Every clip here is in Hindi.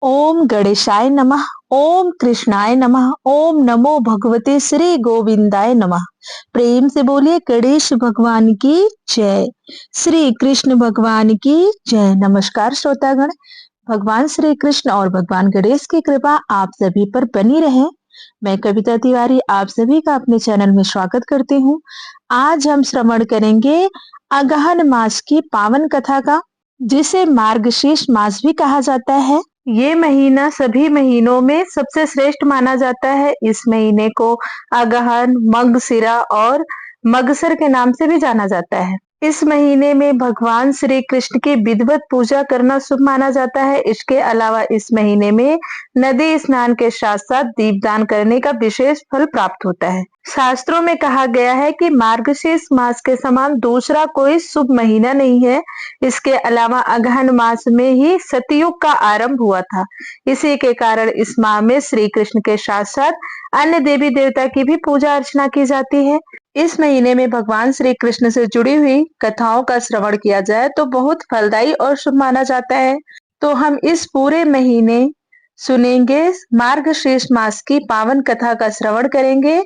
ओम गणेशाय नमः। ओम कृष्णाय नमः। ओम नमो भगवते श्री गोविंदाय नमः। प्रेम से बोलिए गणेश भगवान की जय। श्री कृष्ण भगवान की जय। नमस्कार श्रोतागण। भगवान श्री कृष्ण और भगवान गणेश की कृपा आप सभी पर बनी रहे। मैं कविता तिवारी आप सभी का अपने चैनल में स्वागत करती हूँ। आज हम श्रवण करेंगे अगहन मास की पावन कथा का, जिसे मार्गशीर्ष मास भी कहा जाता है। ये महीना सभी महीनों में सबसे श्रेष्ठ माना जाता है। इस महीने को अगहन, मगशिरा और मगसर के नाम से भी जाना जाता है। इस महीने में भगवान श्री कृष्ण की विधिवत पूजा करना शुभ माना जाता है। इसके अलावा इस महीने में नदी स्नान के साथ साथ दीपदान करने का विशेष फल प्राप्त होता है। शास्त्रों में कहा गया है कि मार्गशीर्ष मास के समान दूसरा कोई शुभ महीना नहीं है। इसके अलावा अगहन मास में ही सतयुग का आरंभ हुआ था। इसी के कारण इस माह में श्री कृष्ण के साथ साथ अन्य देवी देवता की भी पूजा अर्चना की जाती है। इस महीने में भगवान श्री कृष्ण से जुड़ी हुई कथाओं का श्रवण किया जाए तो बहुत फलदायी और शुभ माना जाता है। तो हम इस पूरे महीने सुनेंगे, मार्गशीर्ष मास की पावन कथा का श्रवण करेंगे।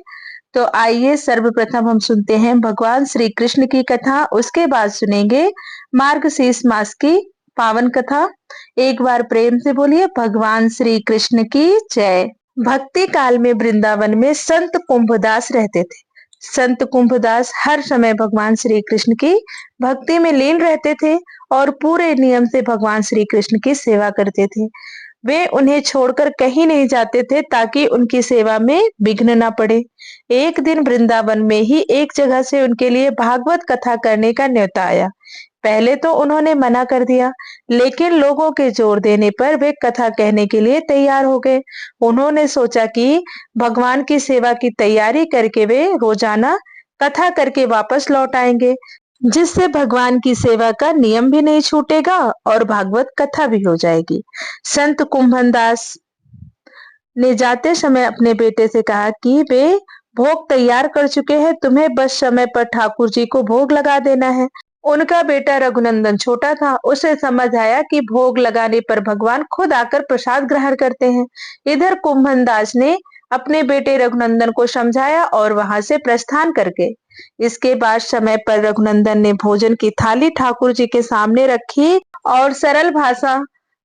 तो आइए सर्वप्रथम हम सुनते हैं भगवान श्री कृष्ण की कथा, उसके बाद सुनेंगे मार्गशीर्ष मास की पावन कथा। एक बार प्रेम से बोलिए भगवान श्री कृष्ण की जय। भक्ति काल में वृंदावन में संत कुंभदास रहते थे। संत कुंभदास हर समय भगवान श्री कृष्ण की भक्ति में लीन रहते थे और पूरे नियम से भगवान श्री कृष्ण की सेवा करते थे। वे उन्हें छोड़कर कहीं नहीं जाते थे ताकि उनकी सेवा में विघ्न न पड़े। एक दिन वृंदावन में ही एक जगह से उनके लिए भागवत कथा करने का न्योता आया। पहले तो उन्होंने मना कर दिया, लेकिन लोगों के जोर देने पर वे कथा कहने के लिए तैयार हो गए। उन्होंने सोचा कि भगवान की सेवा की तैयारी करके वे रोजाना कथा करके वापस लौट आएंगे, जिससे भगवान की सेवा का नियम भी नहीं छूटेगा और भागवत कथा भी हो जाएगी। संत कुंभनदास ने जाते समय अपने बेटे से कहा कि वे भोग तैयार कर चुके हैं, तुम्हें बस समय पर ठाकुर जी को भोग लगा देना है। उनका बेटा रघुनंदन छोटा था, उसे समझ आया कि भोग लगाने पर भगवान खुद आकर प्रसाद ग्रहण करते हैं। इधर कुंभनदास ने अपने बेटे रघुनंदन को समझाया और वहां से प्रस्थान करके इसके बाद समय पर रघुनंदन ने भोजन की थाली ठाकुर जी के सामने रखी और सरल भाषा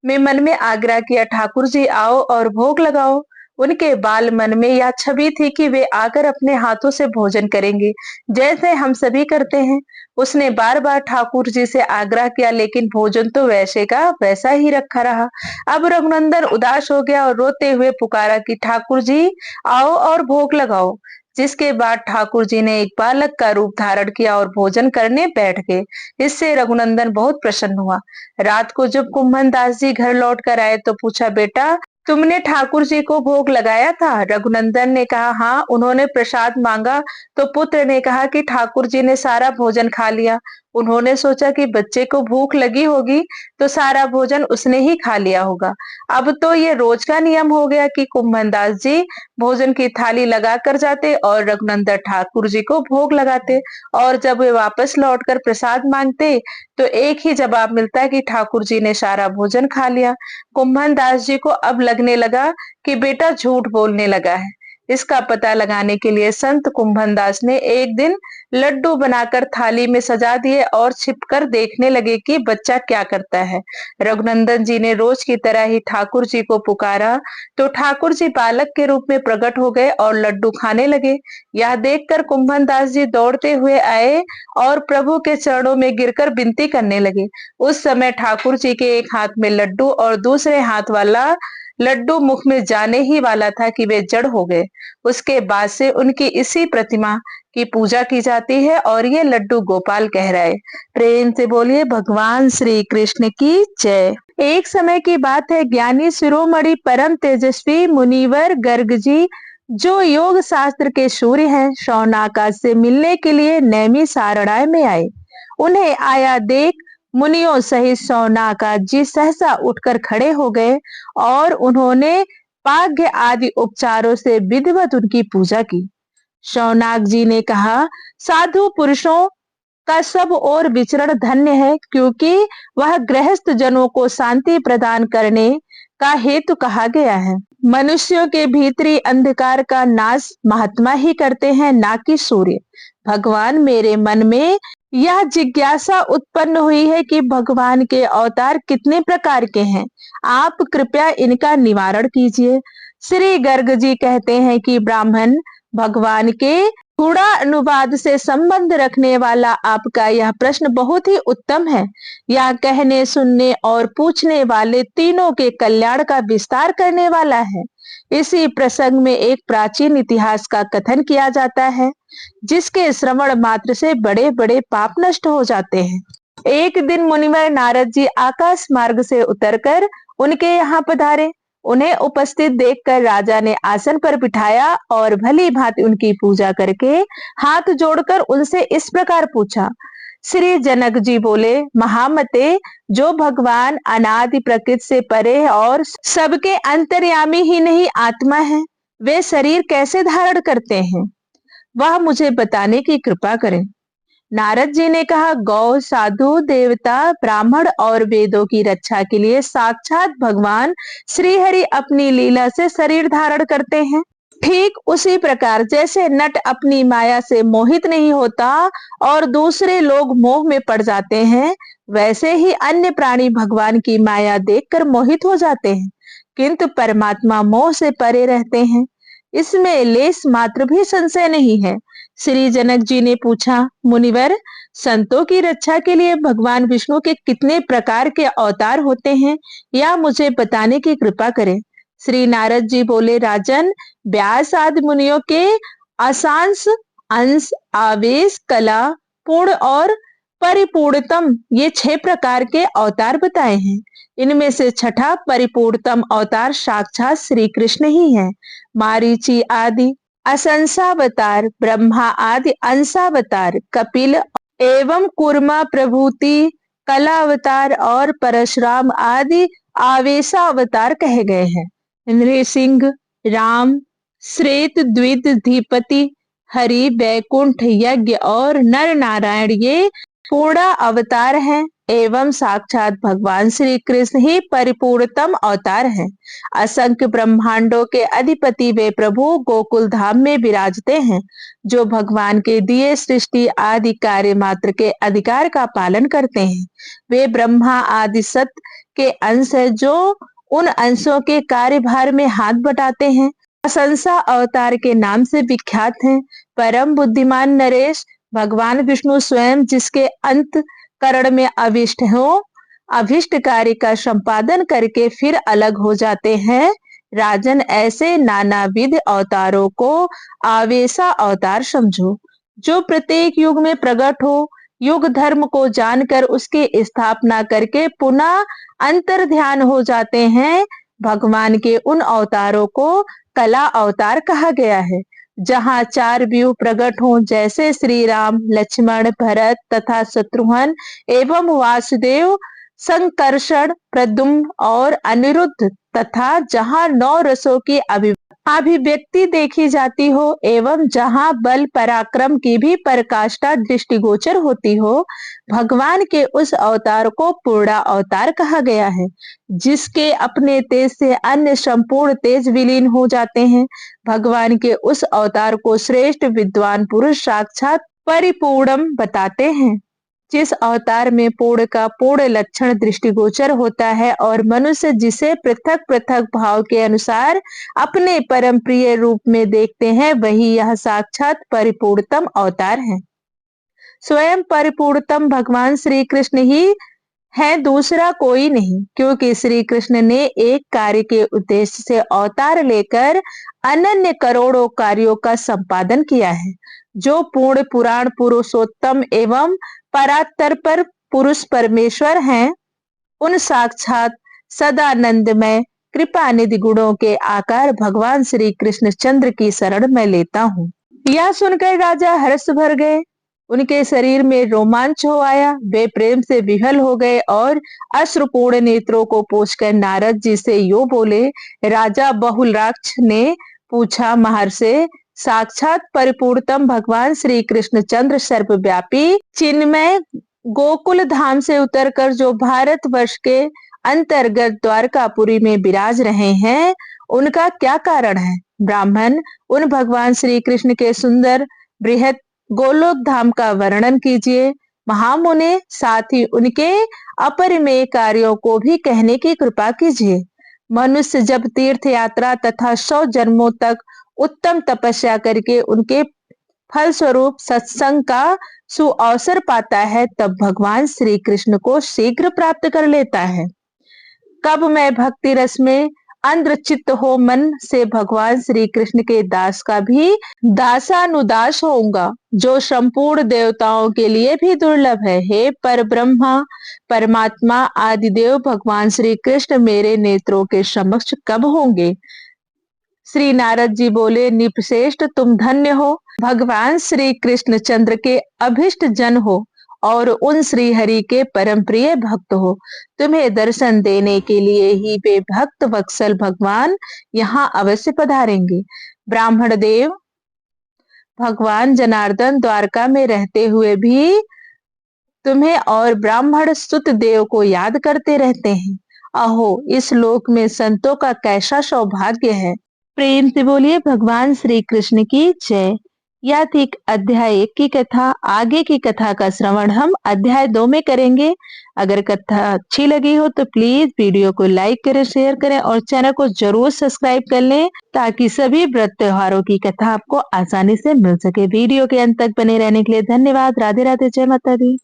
में मन में आग्रह किया, ठाकुर जी आओ और भोग लगाओ। उनके बाल मन में यह छवि थी कि वे आकर अपने हाथों से भोजन करेंगे, जैसे हम सभी करते हैं। उसने बार बार ठाकुर जी से आग्रह किया, लेकिन भोजन तो वैसे का वैसा ही रखा रहा। अब रघुनंदन उदास हो गया और रोते हुए पुकारा कि ठाकुर जी आओ और भोग लगाओ। जिसके बाद ठाकुर जी ने एक बालक का रूप धारण किया और भोजन करने बैठ गए। इससे रघुनंदन बहुत प्रसन्न हुआ। रात को जब कुंभन दास जी घर लौट कर आए तो पूछा, बेटा तुमने ठाकुर जी को भोग लगाया था? रघुनंदन ने कहा, हाँ, उन्होंने प्रसाद मांगा तो पुत्र ने कहा कि ठाकुर जी ने सारा भोजन खा लिया। उन्होंने सोचा कि बच्चे को भूख लगी होगी तो सारा भोजन उसने ही खा लिया होगा। अब तो ये रोज का नियम हो गया कि कुंभनदास जी भोजन की थाली लगा कर जाते और रघुनंदन ठाकुर जी को भोग लगाते, और जब वे वापस लौटकर प्रसाद मांगते तो एक ही जवाब मिलता कि ठाकुर जी ने सारा भोजन खा लिया। कुंभन दास जी को अब लगने लगा कि बेटा झूठ बोलने लगा है। इसका पता लगाने के लिए संत कुंभन दास ने एक दिन लड्डू बनाकर थाली में सजा दिए और छिपकर देखने लगे कि बच्चा क्या करता है। रघुनंदन जी ने रोज की तरह ही ठाकुर जी को पुकारा तो ठाकुर जी बालक के रूप में प्रकट हो गए और लड्डू खाने लगे। यह देखकर कुंभन दास जी दौड़ते हुए आए और प्रभु के चरणों में गिरकर विनती करने लगे। उस समय ठाकुर जी के एक हाथ में लड्डू और दूसरे हाथ वाला लड्डू मुख में जाने ही वाला था कि वे जड़ हो गए। उसके बाद से उनकी इसी प्रतिमा की पूजा की जाती है और ये लड्डू गोपाल कहलाए। प्रेम से बोलिए भगवान श्री कृष्ण की जय। एक समय की बात है, ज्ञानी शिरोमणि परम तेजस्वी मुनिवर गर्ग जी, जो योग शास्त्र के सूर्य हैं, शौनकादि से मिलने के लिए नैमी सारणाय में आए। उन्हें आया देख मुनियों सहित शौनकादि जी सहसा उठकर खड़े हो गए और उन्होंने पाग्य आदि उपचारों से विधिवत उनकी पूजा की। शौनक जी ने कहा, साधु पुरुषों का सब और विचरण धन्य है, क्योंकि वह गृहस्थ जनों को शांति प्रदान करने का हेतु कहा गया है। मनुष्यों के भीतरी अंधकार का नाश महात्मा ही करते हैं, ना कि सूर्य। भगवान, मेरे मन में यह जिज्ञासा उत्पन्न हुई है कि भगवान के अवतार कितने प्रकार के हैं। आप कृपया इनका निवारण कीजिए। श्री गर्ग जी कहते हैं कि ब्राह्मण, भगवान के गुणा अनुवाद से संबंध रखने वाला आपका यह प्रश्न बहुत ही उत्तम है। यह कहने, सुनने और पूछने वाले तीनों के कल्याण का विस्तार करने वाला है। इसी प्रसंग में एक प्राचीन इतिहास का कथन किया जाता है, जिसके श्रवण मात्र से बड़े बड़े पाप नष्ट हो जाते हैं। एक दिन मुनिवर नारद जी आकाश मार्ग से उतरकर उनके यहाँ पधारे। उन्हें उपस्थित देखकर राजा ने आसन पर बिठाया और भली भांति उनकी पूजा करके हाथ जोड़कर उनसे इस प्रकार पूछा। श्री जनक जी बोले, महामते, जो भगवान अनादि प्रकृति से परे है और सबके अंतर्यामी ही नहीं आत्मा है, वे शरीर कैसे धारण करते हैं, वह मुझे बताने की कृपा करें। नारद जी ने कहा, गौ, साधु, देवता, ब्राह्मण और वेदों की रक्षा के लिए साक्षात भगवान श्री हरि अपनी लीला से शरीर धारण करते हैं। ठीक उसी प्रकार जैसे नट अपनी माया से मोहित नहीं होता और दूसरे लोग मोह में पड़ जाते हैं, वैसे ही अन्य प्राणी भगवान की माया देखकर मोहित हो जाते हैं, किंतु परमात्मा मोह से परे रहते हैं। इसमें लेस मात्र भी संशय नहीं है। श्री जनक जी ने पूछा, मुनिवर, संतों की रक्षा के लिए भगवान विष्णु के कितने प्रकार के अवतार होते हैं, या मुझे बताने की कृपा करें। श्री नारद जी बोले, राजन, व्यास आदि मुनियों के असांश, अंश, आवेश, कला, पूर्ण और परिपूर्णतम, ये 6 प्रकार के अवतार बताए हैं। इनमें से छठा परिपूर्णतम अवतार साक्षात श्री कृष्ण ही है। मारीची आदि असंसावतार, ब्रह्मा आदि अंशावतार, कपिल एवं कुर्मा प्रभूति कलावतार और परशुराम आदि आवेशावतार कहे गए हैं। नृसिंह, राम, श्वेत द्विधीपति, हरि, वैकुंठ, यज्ञ और नर नारायण ये पूर्ण अवतार हैं एवं साक्षात भगवान श्री कृष्ण ही परिपूर्णतम अवतार हैं। असंख्य ब्रह्मांडों के अधिपति वे प्रभु गोकुल धाम में विराजते हैं, जो भगवान के दिए सृष्टि आदि कार्य मात्र के अधिकार का पालन करते हैं। वे ब्रह्मा आदि सत्य के अंश है, जो उन अंशों के कार्यभार में हाथ बटाते हैं। असंसा अवतार के नाम से विख्यात हैं। परम बुद्धिमान नरेश, भगवान विष्णु स्वयं जिसके अंत करण में अभिष्ट हो, अभिष्ट कार्य का संपादन करके फिर अलग हो जाते हैं। राजन, ऐसे नानाविध अवतारों को आवेशा अवतार समझो, जो प्रत्येक युग में प्रकट हो, युग धर्म को जानकर उसकी स्थापना करके पुनः अंतर ध्यान हो जाते हैं। भगवान के उन अवतारों को कला अवतार कहा गया है, जहाँ 4 व्यू प्रकट हों, जैसे श्री राम, लक्ष्मण, भरत तथा शत्रुघ्न एवं वासुदेव, संकर्षण, प्रद्युम्न और अनिरुद्ध, तथा जहाँ 9 रसों की अभिव्यक्ति देखी जाती हो एवं जहाँ बल पराक्रम की भी पराकाष्ठा दृष्टिगोचर होती हो। भगवान के उस अवतार को पूर्णा अवतार कहा गया है, जिसके अपने तेज से अन्य संपूर्ण तेज विलीन हो जाते हैं। भगवान के उस अवतार को श्रेष्ठ विद्वान पुरुष साक्षात परिपूर्णम बताते हैं, जिस अवतार में पूर्ण का पूर्ण लक्षण दृष्टिगोचर होता है और मनुष्य जिसे पृथक पृथक भाव के अनुसार अपने परम प्रिय रूप में देखते हैं, वही यह साक्षात परिपूर्णतम अवतार है। स्वयं परिपूर्णतम भगवान श्री कृष्ण ही है, दूसरा कोई नहीं, क्योंकि श्री कृष्ण ने एक कार्य के उद्देश्य से अवतार लेकर अनन्य करोड़ों कार्यों का संपादन किया है। जो पूर्ण पुराण पुरुषोत्तम एवं परात्पर पर पुरुष परमेश्वर हैं, उन साक्षात सदानंदमय कृपा निधि गुणों के आकार भगवान श्री कृष्ण चंद्र की शरण में लेता हूँ। यह सुनकर राजा हर्ष भर गए, उनके शरीर में रोमांच हो आया, वे प्रेम से विह्वल हो गए और अश्रुपूर्ण नेत्रों को पोंछकर नारद जी से यो बोले। राजा बहुलाक्ष ने पूछा, महर्षि, साक्षात परिपूर्णतम भगवान श्री कृष्ण चंद्र सर्वव्यापी चिन्मय गोकुल धाम से उतरकर जो भारत वर्ष के अंतर्गत द्वारकापुरी में विराज रहे हैं, उनका क्या कारण है? ब्राह्मण उन भगवान श्री कृष्ण के सुंदर बृहत गोलोक धाम का वर्णन कीजिए। महामुने, साथ ही उनके अपरिमेय कार्यों को भी कहने की कृपा कीजिए। मनुष्य जब तीर्थ यात्रा तथा 100 जन्मों तक उत्तम तपस्या करके उनके फल स्वरूप सत्संग का सुअवसर पाता है, तब भगवान श्री कृष्ण को शीघ्र प्राप्त कर लेता है। कब मैं भक्ति रस में अंधचित्त हो मन से भगवान श्री कृष्ण के दास का भी दासानुदास होऊंगा, जो संपूर्ण देवताओं के लिए भी दुर्लभ है। हे पर ब्रह्मा परमात्मा आदिदेव भगवान श्री कृष्ण मेरे नेत्रों के समक्ष कब होंगे? श्री नारद जी बोले, निपश्रेष्ठ तुम धन्य हो, भगवान श्री कृष्ण चंद्र के अभिष्ट जन हो और उन श्री हरि के परम प्रिय भक्त हो। तुम्हें दर्शन देने के लिए ही वे भक्त वत्सल भगवान यहाँ अवश्य पधारेंगे। ब्राह्मण देव भगवान जनार्दन द्वारका में रहते हुए भी तुम्हें और ब्राह्मण सुत देव को याद करते रहते हैं। अहो, इस लोक में संतों का कैसा सौभाग्य है। प्रेम से बोलिए भगवान श्री कृष्ण की जय। यह थी अध्याय 1 की कथा। आगे की कथा का श्रवण हम अध्याय 2 में करेंगे। अगर कथा अच्छी लगी हो तो प्लीज वीडियो को लाइक करें, शेयर करें और चैनल को जरूर सब्सक्राइब कर लें, ताकि सभी व्रत त्योहारों की कथा आपको आसानी से मिल सके। वीडियो के अंत तक बने रहने के लिए धन्यवाद। राधे राधे, जय माता दी।